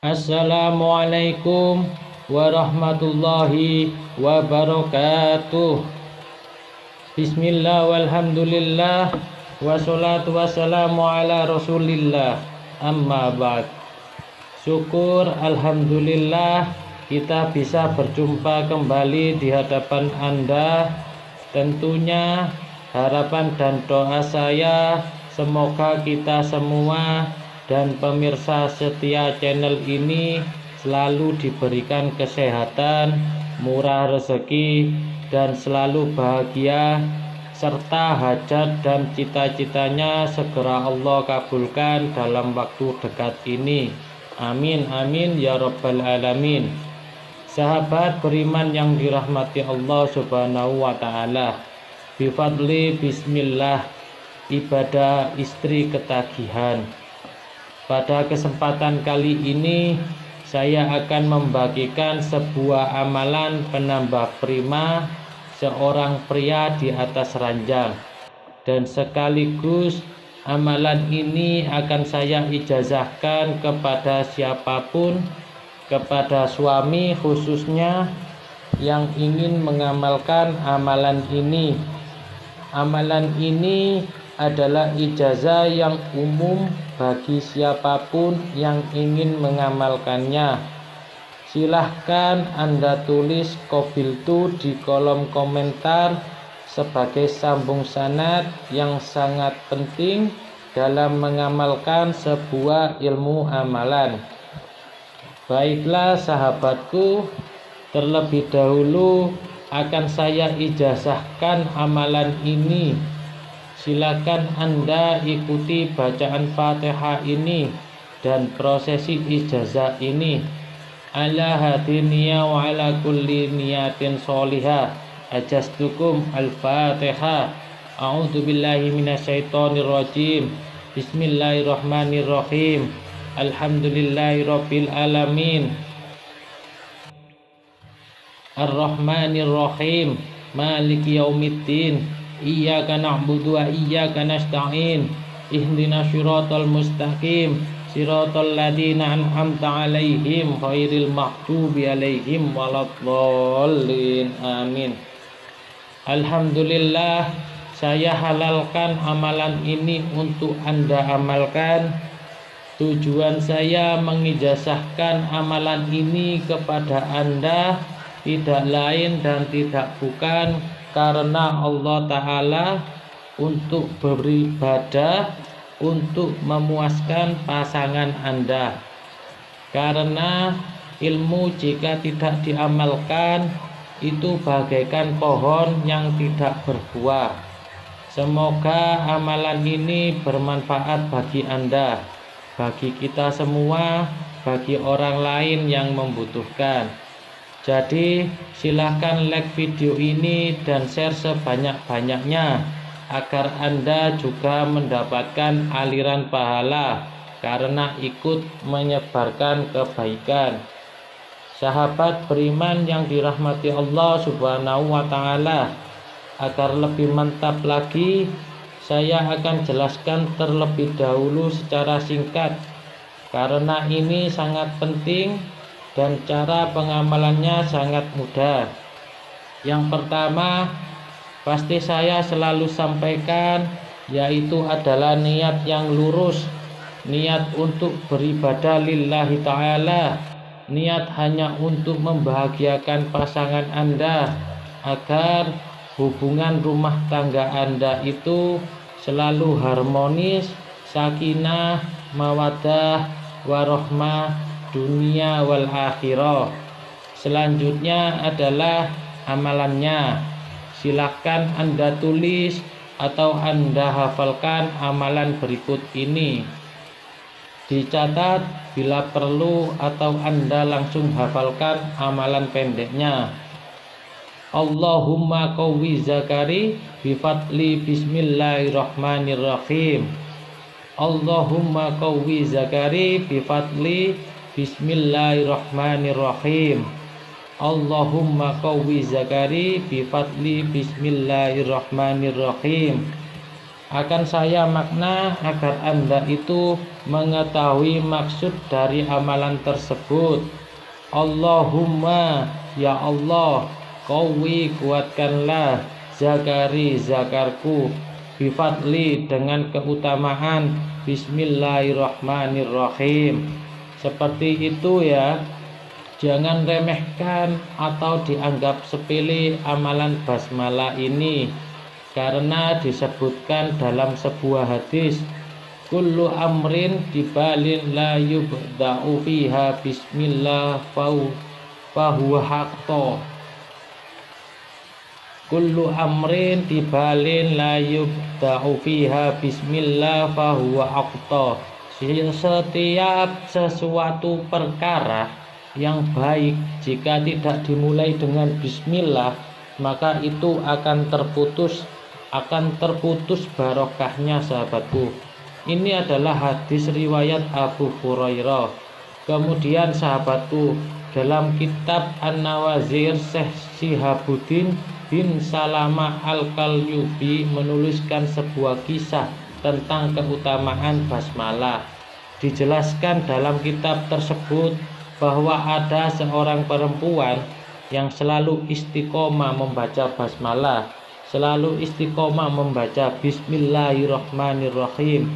Assalamualaikum warahmatullahi wabarakatuh. Bismillah walhamdulillah wassalatu wassalamu ala rasulillah, amma ba'd. Syukur alhamdulillah kita bisa berjumpa kembali di hadapan Anda. Tentunya harapan dan doa saya semoga kita semua dan pemirsa setia channel ini selalu diberikan kesehatan, murah rezeki, dan selalu bahagia, serta hajat dan cita-citanya segera Allah kabulkan dalam waktu dekat ini. Amin amin ya rabbal alamin. Sahabat beriman yang dirahmati Allah subhanahu wa ta'ala, bifadli bismillah, ibadah istri ketagihan. Pada kesempatan kali ini saya akan membagikan sebuah amalan penambah prima seorang pria di atas ranjang, dan sekaligus amalan ini akan saya ijazahkan kepada siapapun, kepada suami khususnya yang ingin mengamalkan amalan ini. Amalan ini adalah ijazah yang umum bagi siapapun yang ingin mengamalkannya. Silahkan Anda tulis qabiltu di kolom komentar sebagai sambung sanad yang sangat penting dalam mengamalkan sebuah ilmu amalan. Baiklah sahabatku, terlebih dahulu akan saya ijazahkan amalan ini. Silakan Anda ikuti bacaan Fatihah ini dan prosesi ijazah ini. Ala hadiniya wa ala kulli niyatin sholihah. Ajastukum al-Fatihah. A'udzu billahi minasyaitonir rajim. Bismillahirrahmanirrahim. Alhamdulillahirabbil alamin. Ar-Rahmanir-Rahim. Maliki yaumiddin. Iyyaka na'budu wa iyyaka nasta'in. Ihdinas siratal mustaqim. Siratal ladzina an'amta 'alaihim ghairil maghdubi 'alaihim waladdallin. Amin. Alhamdulillah, saya halalkan amalan ini untuk Anda amalkan. Tujuan saya mengijazahkan amalan ini kepada Anda tidak lain dan tidak bukan karena Allah Ta'ala untuk beribadah, untuk memuaskan pasangan Anda. Karena ilmu jika tidak diamalkan itu bagaikan pohon yang tidak berbuah. Semoga amalan ini bermanfaat bagi Anda, bagi kita semua, bagi orang lain yang membutuhkan. Jadi silahkan like video ini dan share sebanyak-banyaknya agar Anda juga mendapatkan aliran pahala karena ikut menyebarkan kebaikan. Sahabat beriman yang dirahmati Allah subhanahu wa ta'ala, agar lebih mantap lagi saya akan jelaskan terlebih dahulu secara singkat karena ini sangat penting dan cara pengamalannya sangat mudah. Yang pertama pasti saya selalu sampaikan, yaitu adalah niat yang lurus, niat untuk beribadah lillahi ta'ala, niat hanya untuk membahagiakan pasangan Anda agar hubungan rumah tangga Anda itu selalu harmonis, sakinah, mawaddah, warahmah, dunia wal akhirah. Selanjutnya adalah amalannya. Silakan Anda tulis atau Anda hafalkan amalan berikut ini. Dicatat bila perlu atau Anda langsung hafalkan amalan pendeknya. Allahumma qawwi zakari bifadli bismillahirrahmanirrahim. Allahumma qawwi zakari bifadli bismillahirrahmanirrahim. Allahumma qawwi zakari bifadli bismillahirrahmanirrahim. Akan saya makna agar Anda itu mengetahui maksud dari amalan tersebut. Allahumma, ya Allah, qawi, kuatkanlah zakari, zakarku, bifadli, dengan keutamaan, bismillahirrahmanirrahim. Seperti itu ya. Jangan remehkan atau dianggap sepele amalan basmalah ini, karena disebutkan dalam sebuah hadis, kullu amrin dibalin la yubda'u fiha bismillah fahuwa haqqo. Kullu amrin dibalin la yubda'u fiha bismillah fahuwa haqqo. Setiap sesuatu perkara yang baik, jika tidak dimulai dengan bismillah, maka itu akan terputus barokahnya, sahabatku. Ini adalah hadis riwayat Abu Hurairah. Kemudian sahabatku, dalam kitab An-Nawazir, Syekh Shihabuddin bin Salamah Al-Qalyubi menuliskan sebuah kisah tentang keutamaan basmalah. Dijelaskan dalam kitab tersebut bahwa ada seorang perempuan yang selalu istiqomah membaca basmalah, selalu istiqomah membaca bismillahirrahmanirrahim.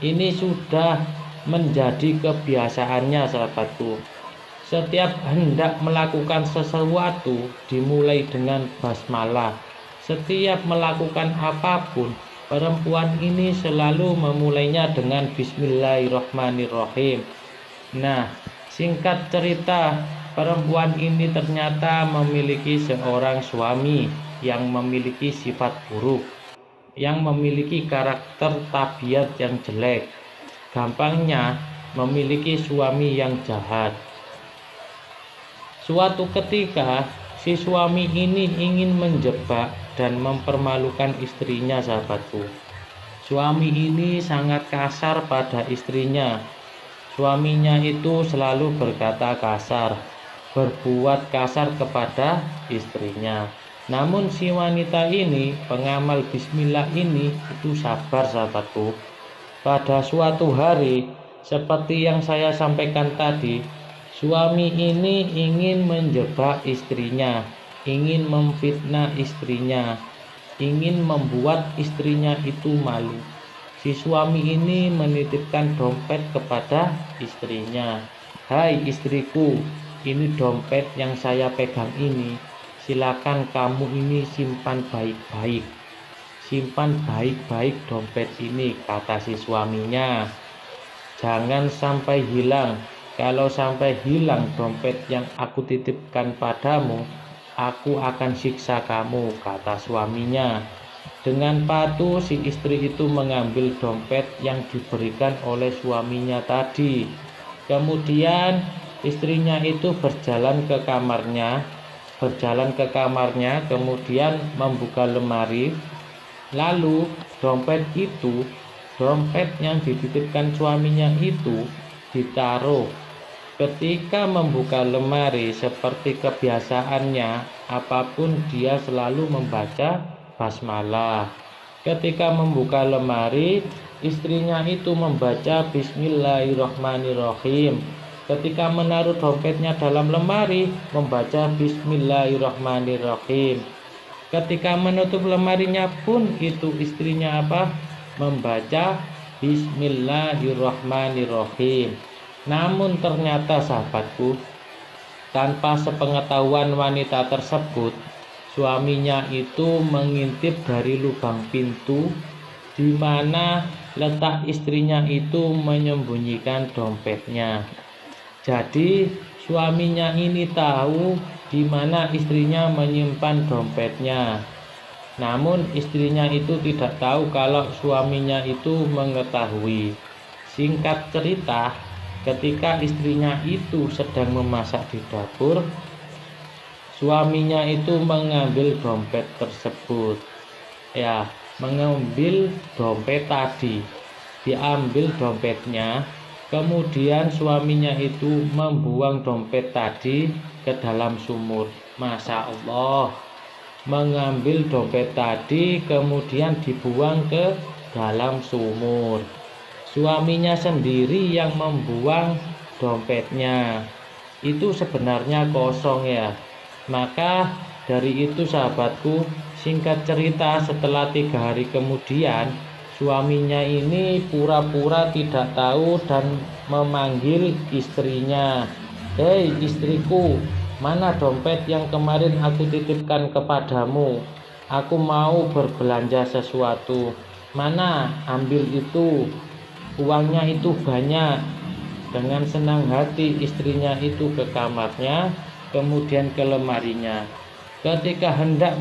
Ini sudah menjadi kebiasaannya, sahabatku. Setiap hendak melakukan sesuatu dimulai dengan basmalah. Setiap melakukan apapun, perempuan ini selalu memulainya dengan bismillahirrahmanirrahim. Nah, singkat cerita, perempuan ini ternyata memiliki seorang suami yang memiliki sifat buruk, yang memiliki karakter tabiat yang jelek. Gampangnya, memiliki suami yang jahat. Suatu ketika, si suami ini ingin menjebak dan mempermalukan istrinya, sahabatku. Suami ini sangat kasar pada istrinya. Suaminya itu selalu berkata kasar, berbuat kasar kepada istrinya. Namun si wanita ini, pengamal bismillah ini, itu sabar, sahabatku. Pada suatu hari, seperti yang saya sampaikan tadi, suami ini ingin menjebak istrinya, ingin memfitnah istrinya, ingin membuat istrinya itu malu. Si suami ini menitipkan dompet kepada istrinya. Hai istriku, ini dompet yang saya pegang ini. Silakan kamu ini simpan baik-baik. Simpan baik-baik dompet ini, kata si suaminya. Jangan sampai hilang. Kalau sampai hilang dompet yang aku titipkan padamu, aku akan siksa kamu, kata suaminya. Dengan patuh si istri itu mengambil dompet yang diberikan oleh suaminya tadi. Kemudian istrinya itu berjalan ke kamarnya, kemudian membuka lemari. Lalu dompet yang dititipkan suaminya itu ditaruh. Ketika membuka lemari, seperti kebiasaannya, apapun dia selalu membaca basmalah. Ketika membuka lemari, istrinya itu membaca bismillahirrahmanirrahim. Ketika menaruh dompetnya dalam lemari, membaca bismillahirrahmanirrahim. Ketika menutup lemarinya pun itu istrinya membaca bismillahirrahmanirrahim. Namun ternyata, sahabatku, tanpa sepengetahuan wanita tersebut, suaminya itu mengintip dari lubang pintu di mana letak istrinya itu menyembunyikan dompetnya. Jadi suaminya ini tahu di mana istrinya menyimpan dompetnya. Namun istrinya itu tidak tahu kalau suaminya itu mengetahui. Singkat cerita, ketika istrinya itu sedang memasak di dapur, suaminya itu mengambil dompet tersebut. Mengambil dompet tadi. Diambil dompetnya, kemudian suaminya itu membuang dompet tadi ke dalam sumur. Masya Allah, mengambil dompet tadi kemudian dibuang ke dalam sumur. Suaminya sendiri yang membuang dompetnya. Itu sebenarnya kosong ya. Maka dari itu sahabatku, singkat cerita setelah 3 hari kemudian, suaminya ini pura-pura tidak tahu dan memanggil istrinya. "Hei istriku, mana dompet yang kemarin aku titipkan kepadamu? Aku mau berbelanja sesuatu. Mana? Ambil itu. Uangnya itu banyak." Dengan senang hati istrinya itu ke kamarnya, kemudian ke lemarinya. Ketika hendak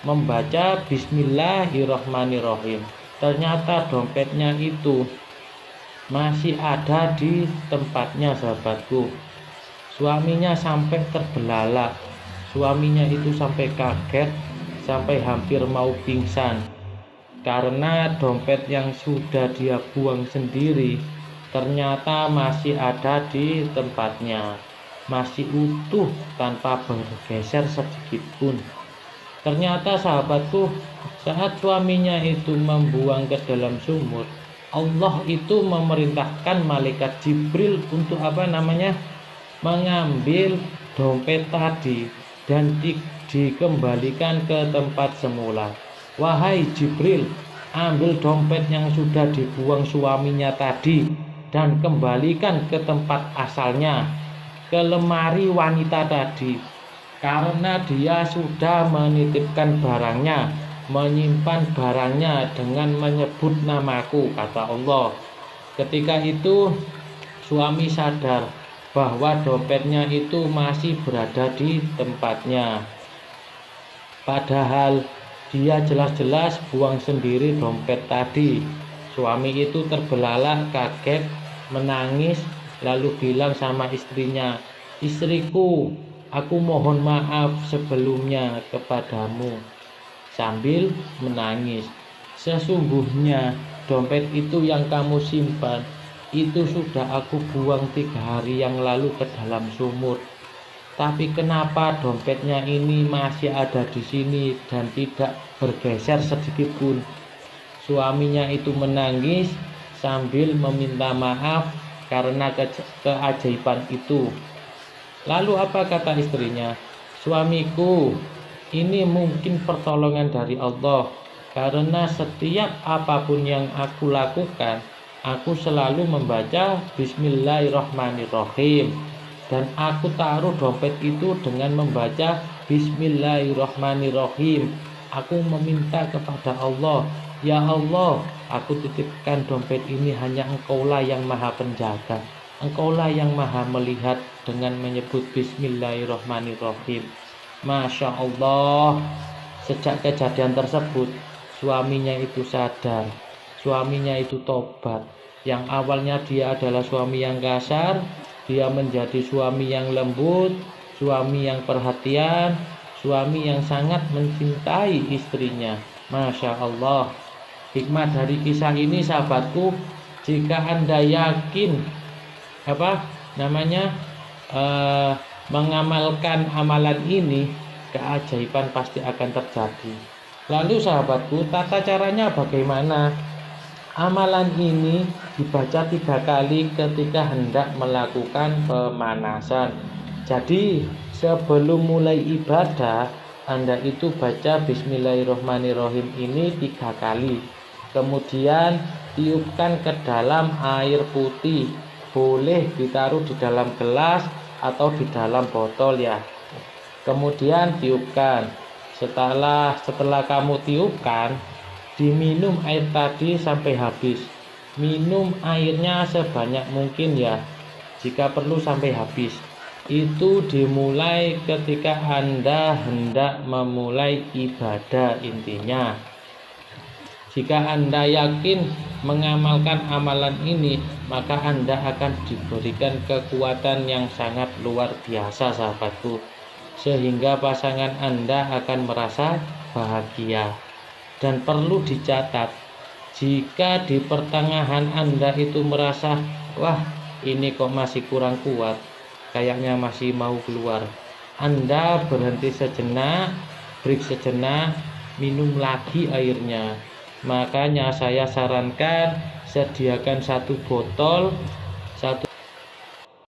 membaca Bismillahirrohmanirrohim, ternyata dompetnya itu masih ada di tempatnya sahabatku. Suaminya sampai terbelalak. Suaminya itu sampai kaget, sampai hampir mau pingsan. Karena dompet yang sudah dia buang sendiri ternyata masih ada di tempatnya, masih utuh tanpa bergeser sedikit pun. Ternyata sahabatku, saat suaminya itu membuang ke dalam sumur, Allah itu memerintahkan malaikat Jibril untuk mengambil dompet tadi dan dikembalikan ke tempat semula. "Wahai Jibril, ambil dompet yang sudah dibuang suaminya tadi dan kembalikan ke tempat asalnya, ke lemari wanita tadi, karena dia sudah menitipkan barangnya, menyimpan barangnya dengan menyebut namaku," kata Allah. Ketika itu suami sadar bahwa dompetnya itu masih berada di tempatnya, padahal dia jelas-jelas buang sendiri dompet tadi. Suami itu terbelalak, kaget, menangis, lalu bilang sama istrinya, "Istriku, aku mohon maaf sebelumnya kepadamu," sambil menangis. "Sesungguhnya dompet itu yang kamu simpan, itu sudah aku buang 3 hari yang lalu ke dalam sumur. Tapi kenapa dompetnya ini masih ada di sini dan tidak bergeser sedikit pun?" Suaminya itu menangis sambil meminta maaf karena keajaiban itu. Lalu apa kata istrinya? "Suamiku, ini mungkin pertolongan dari Allah, karena setiap apapun yang aku lakukan, aku selalu membaca Bismillahirrohmanirrohim. Dan aku taruh dompet itu dengan membaca Bismillahirrohmanirrohim. Aku meminta kepada Allah, ya Allah, aku titipkan dompet ini hanya Engkaulah yang maha penjaga. Engkaulah yang maha melihat," dengan menyebut Bismillahirrohmanirrohim. Masya Allah, sejak kejadian tersebut, suaminya itu sadar, suaminya itu tobat. Yang awalnya dia adalah suami yang kasar, dia menjadi suami yang lembut, suami yang perhatian, suami yang sangat mencintai istrinya. Masya Allah. Hikmah dari kisah ini sahabatku, jika Anda yakin mengamalkan amalan ini, keajaiban pasti akan terjadi. Lalu sahabatku, tata caranya bagaimana? Amalan ini dibaca 3 kali ketika hendak melakukan pemanasan. Jadi sebelum mulai ibadah, Anda itu baca Bismillahirrohmanirrohim ini 3 kali. Kemudian tiupkan ke dalam air putih. Boleh ditaruh di dalam gelas atau di dalam botol ya. Kemudian tiupkan. Setelah kamu tiupkan, diminum air tadi sampai habis. Minum airnya sebanyak mungkin ya, jika perlu sampai habis. Itu dimulai ketika Anda hendak memulai ibadah intinya. Jika Anda yakin mengamalkan amalan ini, maka Anda akan diberikan kekuatan yang sangat luar biasa sahabatku, sehingga pasangan Anda akan merasa bahagia. Dan perlu dicatat, jika di pertengahan Anda itu merasa, wah ini kok masih kurang kuat, kayaknya masih mau keluar, Anda berhenti sejenak, break sejenak, minum lagi airnya. Makanya saya sarankan sediakan satu